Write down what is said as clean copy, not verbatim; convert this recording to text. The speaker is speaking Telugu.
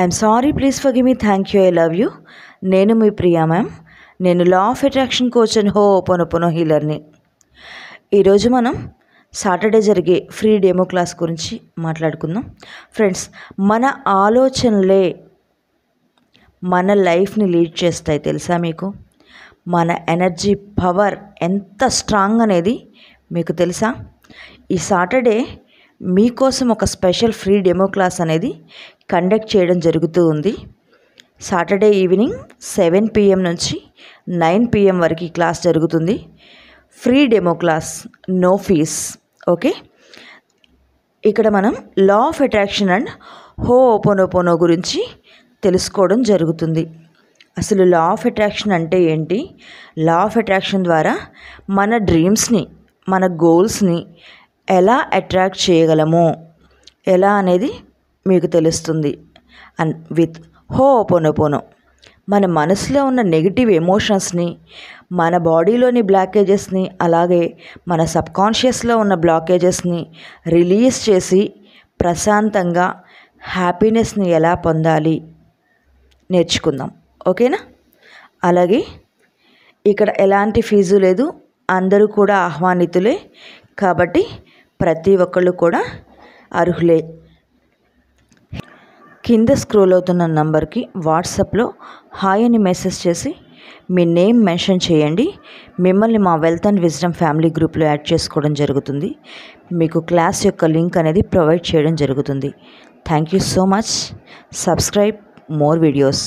I'm sorry, please forgive me, thank you, I love you. నేను మీ ప్రియా మ్యామ్. నేను law of attraction coach and ho'oponopono హీలర్ని. ఈరోజు మనం సాటర్డే జరిగే ఫ్రీ డెమో క్లాస్ గురించి మాట్లాడుకుందాం. ఫ్రెండ్స్, మన ఆలోచనలే మన లైఫ్ని లీడ్ చేస్తాయి. తెలుసా మీకు? మన ఎనర్జీ పవర్ ఎంత స్ట్రాంగ్ అనేది మీకు తెలుసా? ఈ సాటర్డే మీకోసం ఒక స్పెషల్ ఫ్రీ డెమో క్లాస్ అనేది కండక్ట్ చేయడం జరుగుతూ ఉంది. సాటర్డే ఈవినింగ్ 7 PM నుంచి 9 PM వరకు ఈ క్లాస్ జరుగుతుంది. Free demo class, no fees. Okay, ఇక్కడ మనం law of attraction and Ho'oponopono గురించి తెలుసుకోవడం జరుగుతుంది. అసలు లా ఆఫ్ అట్రాక్షన్ అంటే ఏంటి? లా ఆఫ్ అట్రాక్షన్ ద్వారా మన డ్రీమ్స్ని, మన గోల్స్ని ఎలా అట్రాక్ట్ చేయగలము, ఎలా అనేది మీకు తెలుస్తుంది. అండ్ విత్ హోపోనోపోనో మన మనసులో ఉన్న నెగిటివ్ ఎమోషన్స్ని, మన బాడీలోని బ్లాకేజెస్ని, అలాగే మన సబ్కాన్షియస్లో ఉన్న బ్లాకేజెస్ని రిలీజ్ చేసి ప్రశాంతంగా హ్యాపీనెస్ని ఎలా పొందాలి నేర్చుకుందాం. ఓకేనా? అలాగే ఇక్కడ ఎలాంటి ఫీజు లేదు, అందరూ కూడా ఆహ్వానితులే, కాబట్టి ప్రతి ఒక్కళ్ళు కూడా అర్హులే. కింద స్క్రోల్ అవుతున్న నంబర్కి వాట్సాప్లో హాయ్ అని మెసేజ్ చేసి మీ నేమ్ మెన్షన్ చేయండి. మిమ్మల్ని మా వెల్త్ అండ్ విజ్డమ్ ఫ్యామిలీ గ్రూప్లో యాడ్ చేసుకోవడం జరుగుతుంది. మీకు క్లాస్ యొక్క లింక్ అనేది ప్రొవైడ్ చేయడం జరుగుతుంది. Thank you so much. Subscribe more videos.